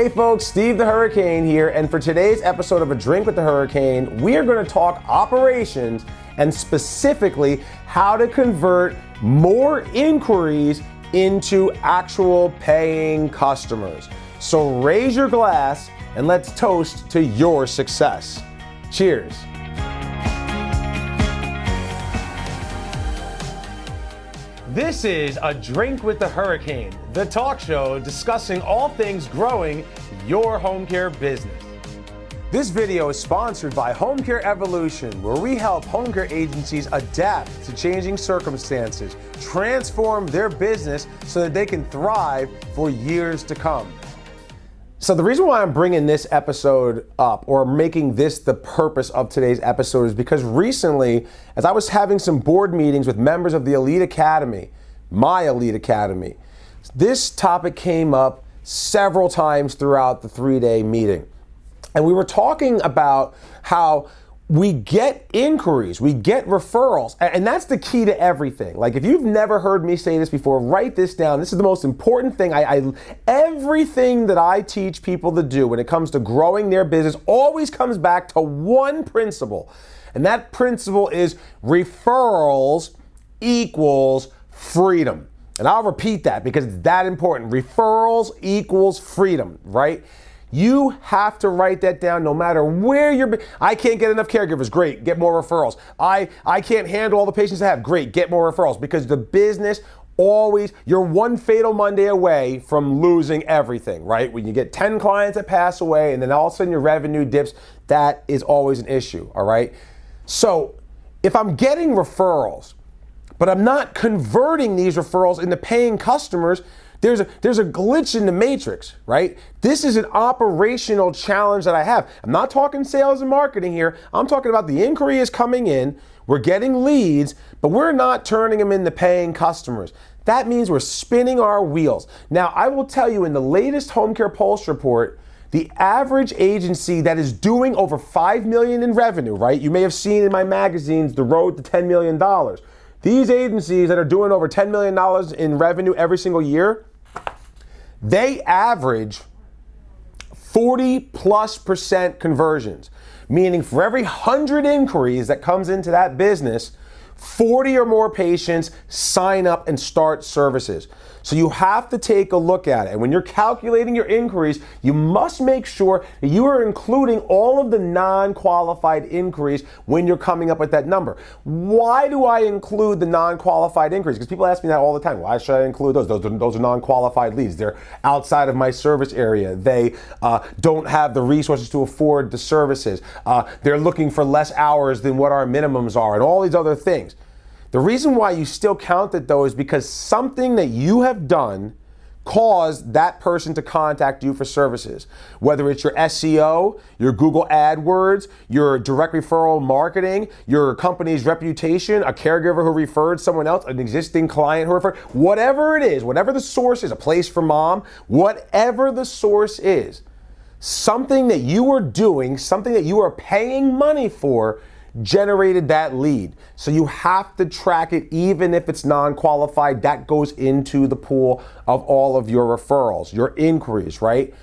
Hey folks, Steve the Hurricane here, and for today's episode of A Drink with the Hurricane, we are going to talk operations and specifically how to convert more inquiries into actual paying customers. So raise your glass and let's toast to your success. Cheers. This is A Drink with the Hurricane, the talk show discussing all things growing your home care business. This video is sponsored by Home Care Evolution, where we help home care agencies adapt to changing circumstances, transform their business so that they can thrive for years to come. So the reason why I'm bringing this episode up, or making this the purpose of today's episode, is because recently, as I was having some board meetings with members of the Elite Academy, my Elite Academy, this topic came up several times throughout the 3-day meeting. And we were talking about how we get inquiries, we get referrals, and that's the key to everything. Like, if you've never heard me say this before, write this down. This is the most important thing. Everything that I teach people to do when it comes to growing their business always comes back to one principle, and that principle is referrals equals freedom. And I'll repeat that because it's that important. Referrals equals freedom, right? You have to write that down no matter where you're. I can't get enough caregivers. Great, get more referrals. I can't handle all the patients I have. Great, get more referrals. Because the business always, you're one fatal Monday away from losing everything, right? When you get 10 clients that pass away and then all of a sudden your revenue dips, that is always an issue, all right? So if I'm getting referrals, but I'm not converting these referrals into paying customers, there's a glitch in the matrix, right? This is an operational challenge that I have. I'm not talking sales and marketing here. I'm talking about the inquiry is coming in, we're getting leads, but we're not turning them into paying customers. That means we're spinning our wheels. Now, I will tell you, in the latest Home Care Pulse report, the average agency that is doing over $5 million in revenue, right? You may have seen in my magazines, The Road to $10 million. These agencies that are doing over $10 million in revenue every single year, they average 40+% conversions, meaning for every 100 inquiries that comes into that business, 40 or more patients sign up and start services. So you have to take a look at it. And when you're calculating your inquiries, you must make sure that you are including all of the non-qualified inquiries when you're coming up with that number. Why do I include the non-qualified inquiries? Because people ask me that all the time. Why should I include those? Those are non-qualified leads. They're outside of my service area. They don't have the resources to afford the services. They're looking for less hours than what our minimums are, and all these other things. The reason why you still count it, though, is because something that you have done caused that person to contact you for services. Whether it's your SEO, your Google AdWords, your direct referral marketing, your company's reputation, a caregiver who referred someone else, an existing client who referred, whatever it is, whatever the source is, a place for mom, whatever the source is, something that you are doing, something that you are paying money for, generated that lead. So you have to track it, even if it's non-qualified. That goes into the pool of all of your referrals, your inquiries, right?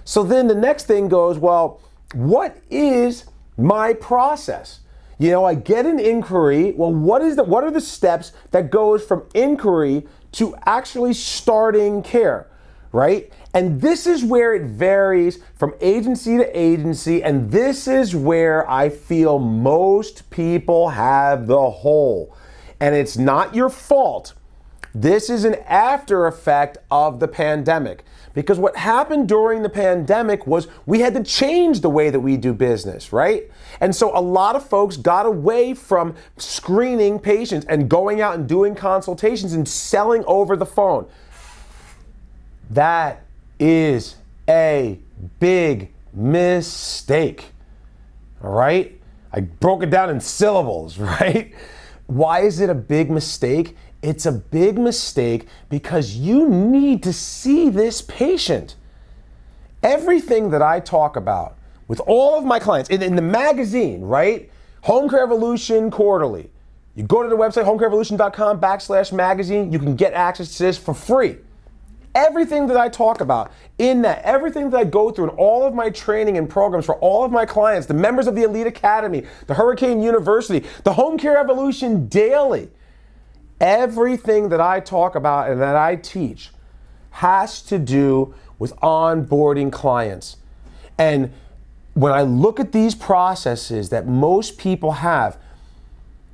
So then the next thing goes, well, what is my process? You know, I get an inquiry. Well, what are the steps that goes from inquiry to actually starting care, right? And this is where it varies from agency to agency, and this is where I feel most people have the hole. And it's not your fault. This is an after effect of the pandemic. Because what happened during the pandemic was we had to change the way that we do business, right? And so a lot of folks got away from screening patients and going out and doing consultations and selling over the phone. That is a big mistake, all right? I broke it down in syllables, right? Why is it a big mistake? It's a big mistake because you need to see this patient. Everything that I talk about with all of my clients in the magazine, right? Home Care Evolution Quarterly. You go to the website, homecareevolution.com/magazine. You can get access to this for free. Everything that I talk about in that, everything that I go through in all of my training and programs for all of my clients, the members of the Elite Academy, the Hurricane University, the Home Care Evolution Daily, everything that I talk about and that I teach has to do with onboarding clients. And when I look at these processes that most people have,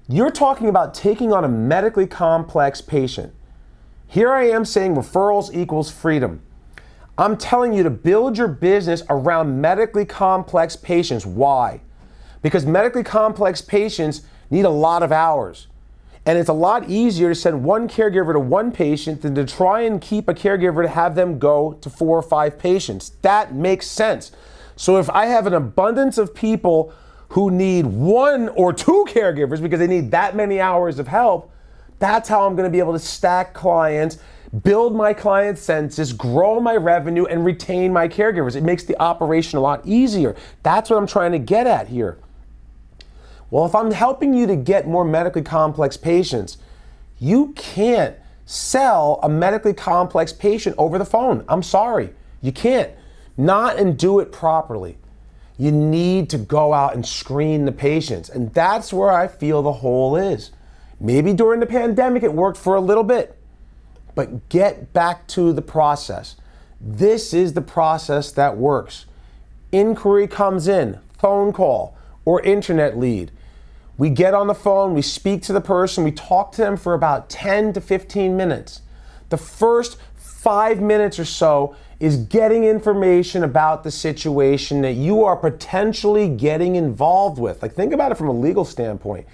you're talking about taking on a medically complex patient. Here I am saying referrals equals freedom. I'm telling you to build your business around medically complex patients. Why? Because medically complex patients need a lot of hours. And it's a lot easier to send one caregiver to one patient than to try and keep a caregiver to have them go to 4 or 5 patients. That makes sense. So if I have an abundance of people who need 1 or 2 caregivers because they need that many hours of help, that's how I'm going to be able to stack clients, build my client census, grow my revenue, and retain my caregivers. It makes the operation a lot easier. That's what I'm trying to get at here. Well, if I'm helping you to get more medically complex patients, you can't sell a medically complex patient over the phone. I'm sorry, you can't. Not and do it properly. You need to go out and screen the patients. And that's where I feel the hole is. Maybe during the pandemic it worked for a little bit, but get back to the process. This is the process that works. Inquiry comes in, phone call or internet lead. We get on the phone, we speak to the person, we talk to them for about 10 to 15 minutes. The first 5 minutes or so is getting information about the situation that you are potentially getting involved with. Like, think about it from a legal standpoint.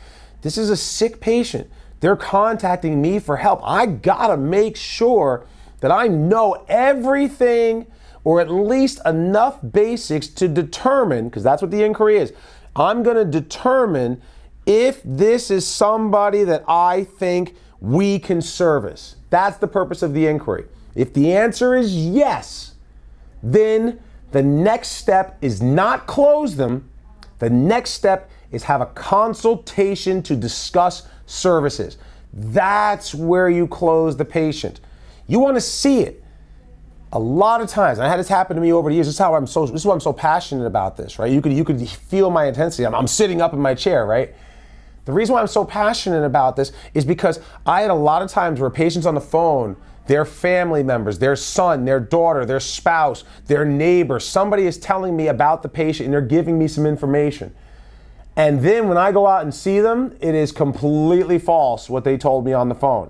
This is a sick patient. They're contacting me for help. I gotta make sure that I know everything, or at least enough basics to determine, because that's what the inquiry is. I'm gonna determine if this is somebody that I think we can service. That's the purpose of the inquiry. If the answer is yes, then the next step is not close them. The next step is have a consultation to discuss services. That's where you close the patient. You want to see it. A lot of times, and I had this happen to me over the years. This is why I'm so passionate about this, right? You could feel my intensity. I'm sitting up in my chair, right? The reason why I'm so passionate about this is because I had a lot of times where patients on the phone, their family members, their son, their daughter, their spouse, their neighbor, somebody is telling me about the patient and they're giving me some information. And then when I go out and see them, it is completely false what they told me on the phone.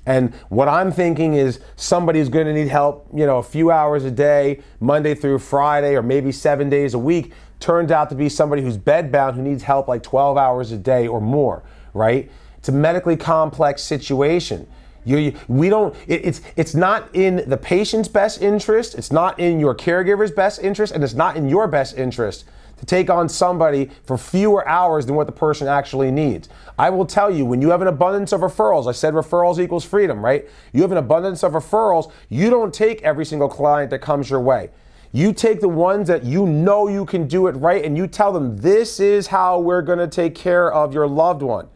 And what I'm thinking is somebody's going to need help, a few hours a day, Monday through Friday, or maybe 7 days a week. Turns out to be somebody who's bedbound who needs help like 12 hours a day or more, right? It's a medically complex situation. It's not in the patient's best interest, it's not in your caregiver's best interest, and it's not in your best interest to take on somebody for fewer hours than what the person actually needs. I will tell you, when you have an abundance of referrals, I said referrals equals freedom, right? You have an abundance of referrals, you don't take every single client that comes your way. You take the ones that you know you can do it right, and you tell them, this is how we're gonna take care of your loved one.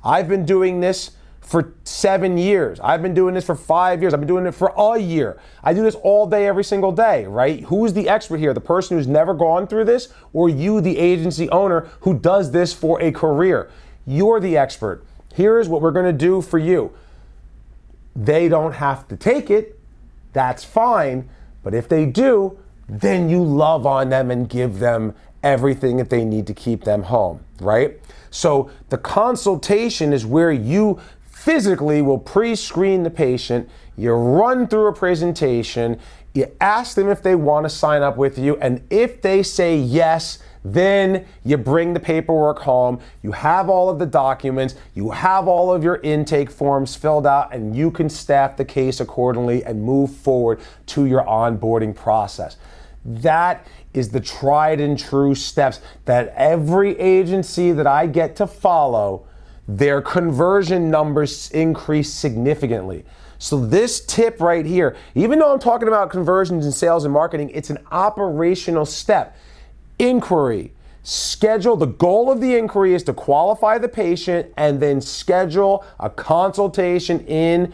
I've been doing this for 7 years. I've been doing this for 5 years. I've been doing it for a year. I do this all day, every single day, right? Who's the expert here? The person who's never gone through this, or you, the agency owner who does this for a career? You're the expert. Here's what we're gonna do for you. They don't have to take it. That's fine. But if they do, then you love on them and give them everything that they need to keep them home, right? So the consultation is where you physically will pre-screen the patient, you run through a presentation, you ask them if they want to sign up with you, and if they say yes, then you bring the paperwork home, you have all of the documents, you have all of your intake forms filled out, and you can staff the case accordingly and move forward to your onboarding process. That is the tried and true steps that every agency that I get to follow, their conversion numbers increase significantly. So this tip right here, even though I'm talking about conversions in sales and marketing, it's an operational step. Inquiry, schedule. The goal of the inquiry is to qualify the patient and then schedule a consultation in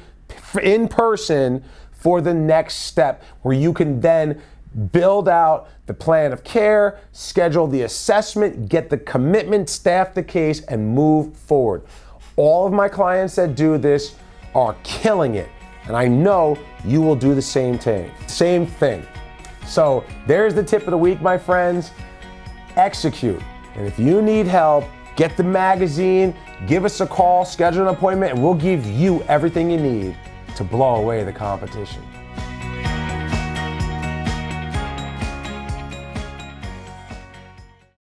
person for the next step where you can then build out the plan of care, schedule the assessment, get the commitment, staff the case, and move forward. All of my clients that do this are killing it, and I know you will do the same thing. So there's the tip of the week, my friends. Execute. And if you need help, get the magazine, give us a call, schedule an appointment, and we'll give you everything you need to blow away the competition.